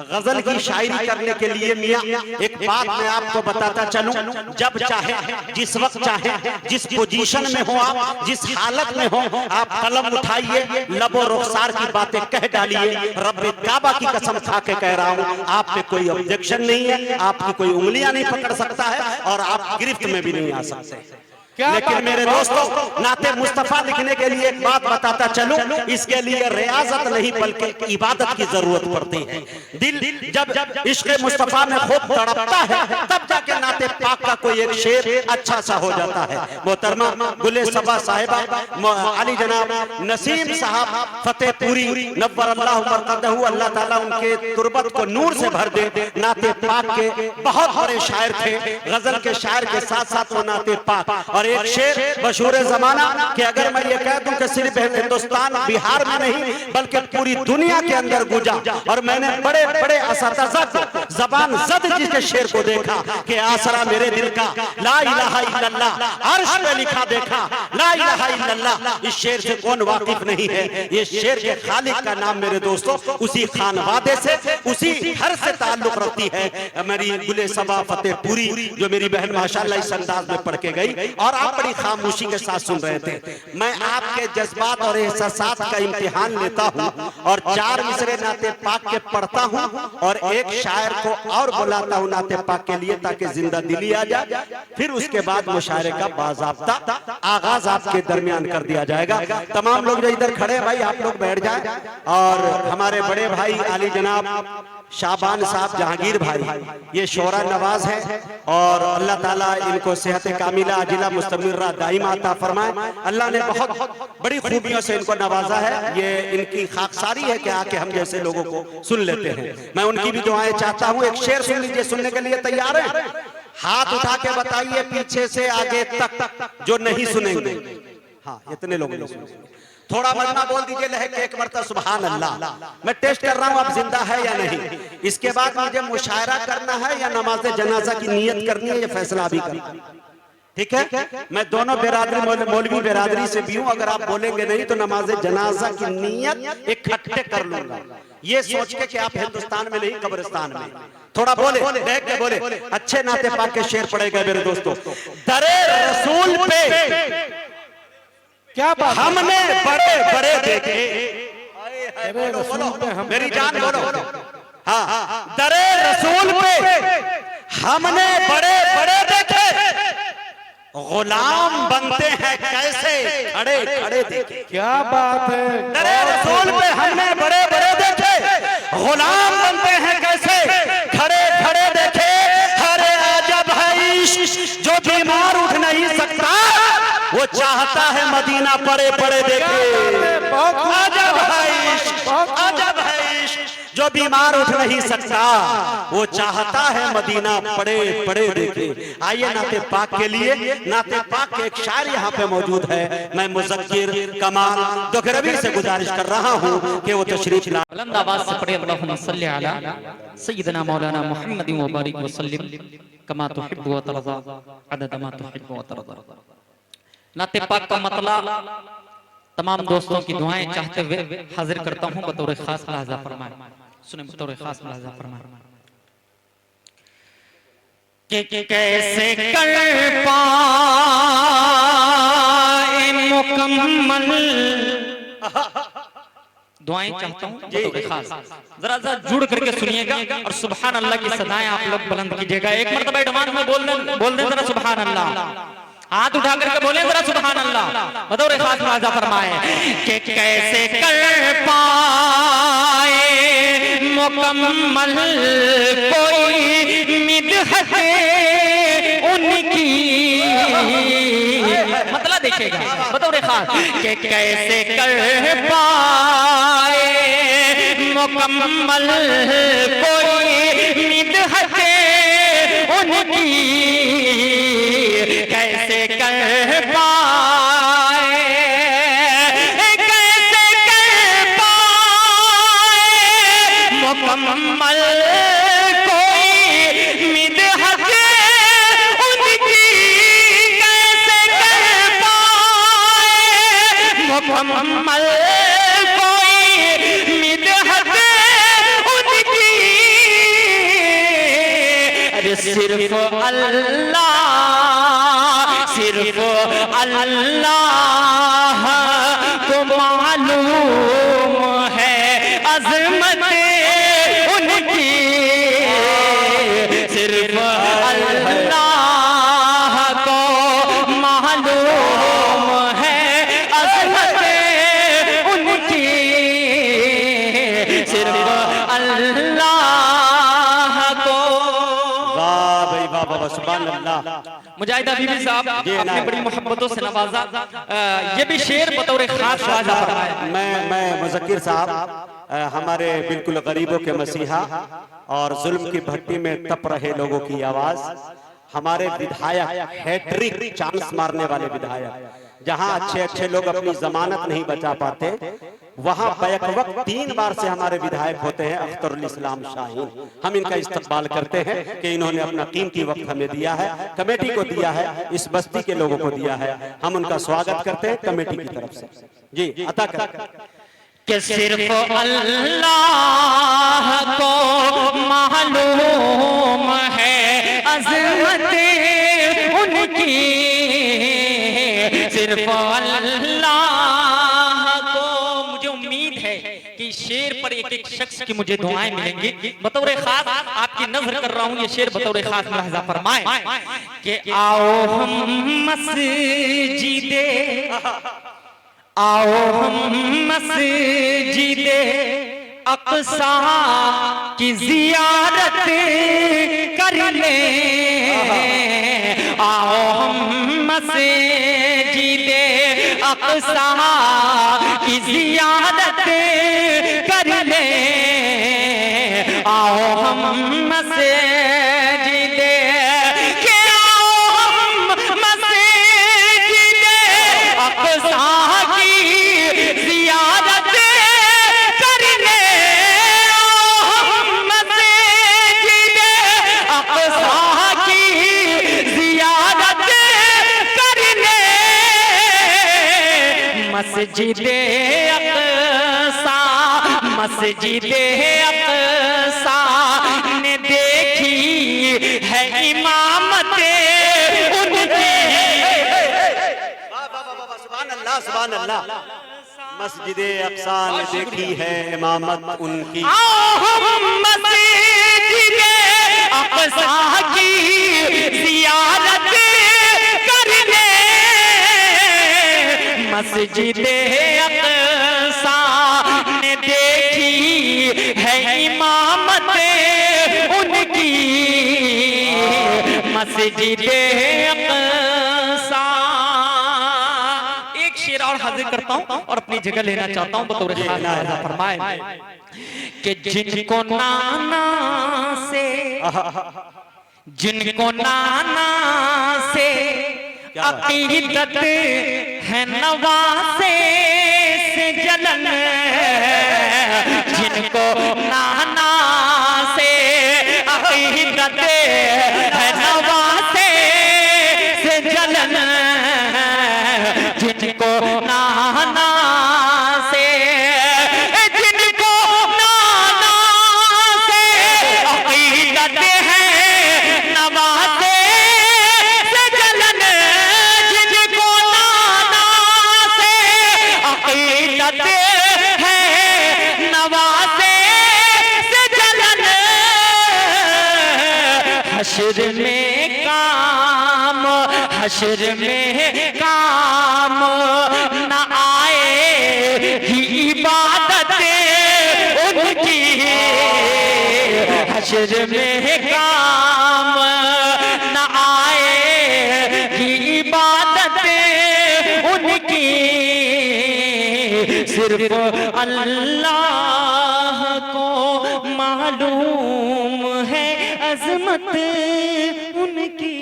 गजल की शायरी करने के लिए मियां एक बात मैं आपको बताता चलूं, जब चाहे, जिस वक्त चाहे, जिस पोजीशन में हो आप, जिस हालत में हो, आप कलम उठाइए, लबो रुखसार की बातें कह डालिए। रब्बे काबा की कसम खा के कह रहा हूं, आप पे कोई ऑब्जेक्शन नहीं है, आपकी कोई उंगलियां नहीं पकड़ सकता है और आप गिरफ्त में भी नहीं आ सकते। लेकिन मेरे दोस्तों, नाते मुस्तफा लिखने के लिए एक बात बताता चलूं, इसके लिए रियाजत नहीं बल्कि इबादत की जरूरत पड़ती है। दिल जब इश्क़ मुस्तफा में खूब तड़पता है, तब जाके नाते पाक का कोई एक शेर अच्छा सा हो जाता है। मोहतरमा गुले सबा साहिबा अली जनाब नसीम साहब फतेहपुरी नव्वरल्लाहु मरकदहू, अल्लाह ताला उनके तुरबत को नूर से भर दे, नाते पाक के बहुत बड़े शायर थे। गजल के शायर के साथ साथ वो नाते पाक। और एक शेर मशहूर जमाना कि अगर मैं ये कह दूं कि सिर्फ हिंदुस्तान बिहार में नहीं बल्कि पूरी दुनिया के अंदर गूंजा, और मैंने बड़े बड़े असतज़ा जबान जद जिसके शेर को देखा कि आसरा मेरे दिल का ला इलाहा इल्लल्लाह, अर्श पे लिखा देखा ला इलाहा इल्लल्लाह। इस शेर से कौन वाकिफ नहीं है? ये शेर के खालिक का नाम मेरे दोस्तों उसी खानवादे से, उसी घर से ताल्लुक रखती है मेरी गुले सबा फतेहपुरी, जो मेरी बहन माशाल्लाह इस अंदाज में पढ़ के गई और आप बड़ी खामोशी के साथ सुन रहे थे। मैं आपके जज्बात और एहसासात का इम्तिहान लेता हूं और 4 मिसरे नाते पाक के पढ़ता हूं और एक शायर को और बुलाता हूं नाते पाक के लिए, ताकि जिंदा दिली आ जाए। फिर उसके बाद मुशायरे का बाज़ाब्ता आगाज आपके दरमियान कर दिया जाएगा। तमाम लोग जो इधर खड़े हैं भाई, आप लोग बैठ जाए। और हमारे बड़े भाई आली जनाब शाबान साहब जहांगीर भाई, ये शोरा नवाज है और अल्लाह ताला इनको सेहत कामिला अजिला मुस्तमिर्रा दाइम अता फरमाए। अल्लाह ने बहुत बड़ी खूबियों से इनको नवाजा है। ये इनकी खाकसारी है कि आके हम जैसे लोगों को सुन लेते हैं। मैं उनकी भी दुआएं चाहता हूँ। एक शेर सुन लीजिए, सुनने के लिए तैयार है? हाथ उठा के बताइए पीछे से आगे तक जो नहीं सुनेंगे। हाँ, इतने लोग नहीं सुनेंगे। थोड़ा मजमा बोल दीजिए लहके एक मरतबा सुभान अल्लाह। मैं टेस्ट कर रहा हूं आप जिंदा है या नहीं। इसके बाद मुझे मुशायरा करना है या नमाज जनाजा की नियत करनी है, ये फैसला अभी करना है। ठीक है, मैं दोनों बिरादरी मौलवी बिरादरी से भी हूं। अगर आप बोलेंगे नहीं तो नमाज जनाजा की नियत इकट्ठे कर लूंगा, ये सोच के कि आप हिंदुस्तान में नहीं कब्रिस्तान में। थोड़ा बोले, देख के बोले। अच्छे नाते पाक के शेर पड़ेगा मेरे दोस्तों। दरे रसूल पे क्या बात, हमने बड़े बड़े देखे। मेरी जान बोलो। हाँ, दरे रसूल पे हमने बड़े बड़े देखे, गुलाम बनते हैं कैसे खड़े खड़े देखे। क्या बात है। दरे रसूल पे हमने बड़े बड़े देखे, गुलाम बनते हैं कैसे खड़े खड़े देखे। हरे अजब है इश्क जो बीमार उठ नहीं सकता, वो चाहता है मदीना पड़े पड़े देखे। अजब है इश्क, अजब है इश्क जो बीमार उठ नहीं सकता, वो चाहता है मदीना पड़े पड़े देखे। आइए नाते पाक के लिए, नाते पाक के एक शायर यहाँ पे मौजूद है। मैं मुज़क्किर कमाल दोगरवी से गुजारिश कर रहा हूँ कि वो तशरीफ ला। बुलंद आवाज से पढ़े अल्लाहुम्मा सल्ली अला सय्यिदना मौलाना मुहम्मदिन व बारिक व सल्लिम कमा तुहिब्बु व तरज़ा अदद मा तुहिब्बु व तरज़ा। नाते पाक का मतलब तमाम दोस्तों की दुआएं चाहते हुए हाजिर करता हूं बतौर खास मुलाहजा फरमाए। सुने बतौर खास मुलाहजा फरमाए कि कैसे कर पाए मुकम्मल दुआएं चाहता हूं बतौर खास। जरा जरा जुड़ करके सुनिएगा और सुभान अल्लाह की सदाएं आप लोग बुलंद कीजिएगा। एक मर्तबा एडवांस में बोल दें जरा सुभान अल्लाह। हाथ उठा करके बोले जरा सुभान अल्लाह। बतौर खास मुलाहजा फरमाए कि कैसे कर पाए मुकम्मल कोई मिदहत उनकी। मतलब देखिएगा बतौर खास कि कैसे कर पाए मुकम्मल कोई मिदहत उनकी। कैसे कर पाए, कैसे कर पाए मुकम्मल कोई मिदहत उनकी। कैसे कर पाए मुकम्मल कोई मिदहत उनकी। अरे सिर्फ अल्लाह को मालूम है अजमत उनकी, सिर्फ अल्लाह को मालूम है अजमत उनकी, सिर्फ अल्लाह को। वाह भाई वाह वाह, सुभान अल्लाह। मुजाहिदा बीबी साहब आपने बड़ी मोहब्बतों से नवाजा। ये भी शेर बतौर खास वाजा फरमाया। मैं मुज़क्किर साहब हमारे बिल्कुल गरीबों के मसीहा और जुल्म की भट्टी में तप रहे लोगों की आवाज, हमारे विधायक हैट्रिक चांस मारने वाले विधायक, जहां अच्छे अच्छे लोग अपनी जमानत नहीं बचा पाते, वहां बैक वक्त 3 बार से हमारे विधायक होते हैं अख्तरुल इस्लाम शाहीन। हम इनका इस्तकबाल करते हैं कि इन्होंने अपना कीमती वक्त हमें दिया है, कमेटी को दिया है, इस बस्ती के लोगों को दिया है। हम उनका स्वागत करते हैं कमेटी की तरफ से। जी अता कर कि सिर्फ अल्लाह को मालूम है अज़मत उनकी, सिर्फ अल्लाह को। मुझे उम्मीद है कि शेर पर एक एक शख्स की मुझे दुआएं मिलेंगी। बतौर खास आपकी नजर कर रहा हूं, ये शेर बतौर खास मुलाहिजा फरमाएं कि आओ हम मस्जिदे, आओ हम मस्जिदे अक़सा की ज़ियारत कर लें, आओ हम मस्जिदे अक़सा की ज़ियारत कर लें, आओ हम मस्जिदे, के आओ हम मस्जिदे अक़सा की ज़ियारत कर लें, आओ हम मस्जिदे अक़सा की ज़ियारत कर लें, मस्जिदे अक़सा, मस्जिदे अक़सा ने देखी है इमामत उनकी। सुभान अल्लाह सुभान अल्लाह। मस्जिदे अक़सा ने देखी है इमामत उनकी, आओ हम मस्जिदे अक़सा की ज़ियारत कर लें, मस्जिदे अक़सा ने देखी है इमामत उनकी, मस्जिदे अक़सा। एक शेर और हाजिर करता हूं और अपनी जगह लेना चाहता हूं बतौर खास मुलाहिजा फरमाएं कि जिनको नाना से, जिनको नाना से अकीदत है नवासे से जलन, जिनको नाना से अकीदत है नवासे से जलन, जिनको नाना से, जिनको नाना से अकीदत है नवासे से जलन, जिनको नाना से अकीदत है नवासे से जलन, हश्र में काम, हश्र में काम न आएगी इबादत उनकी, हश्र में काम न आएगी इबादत उनकी, सिर्फ अल्लाह को मालूम है अज़मत उनकी।